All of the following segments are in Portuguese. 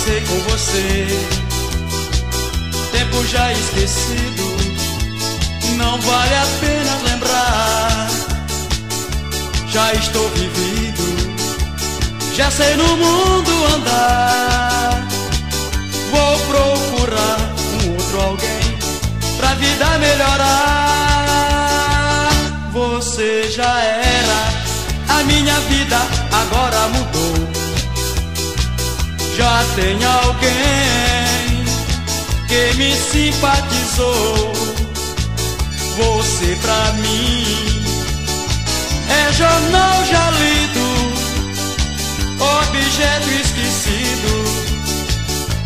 passei com você, tempo já esquecido, não vale a pena lembrar. Já estou vivido, já sei no mundo andar. Vou procurar um outro alguém pra vida melhorar. Você já era, a minha vida agora mudou. Já tem alguém que me simpatizou. Você pra mim é jornal já lido, objeto esquecido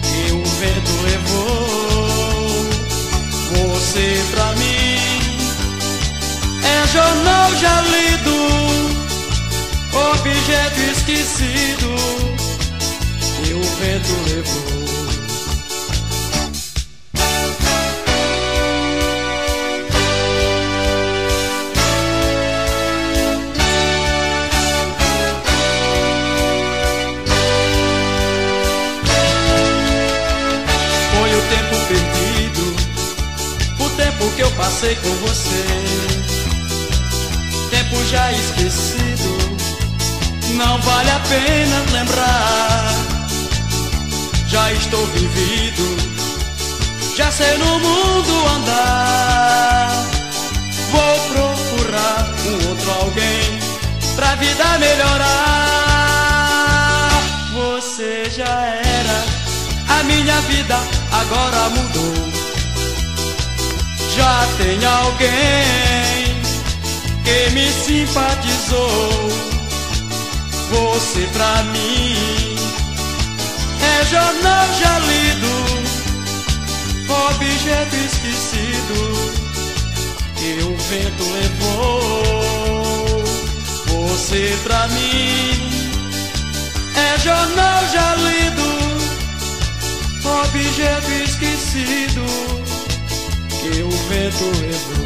que o vento levou. Você pra mim é jornal já lido, objeto esquecido que o vento levou. Foi o tempo perdido, o tempo que eu passei com você, tempo já esquecido, não vale a pena lembrar. Já estou vivido, já sei no mundo andar. Vou procurar um outro alguém pra vida melhorar. Você já era, a minha vida agora mudou. Já tem alguém que me simpatizou. Você pra mim é jornal já lido, objeto esquecido que o vento levou. Você pra mim é jornal já lido, objeto esquecido que o vento levou.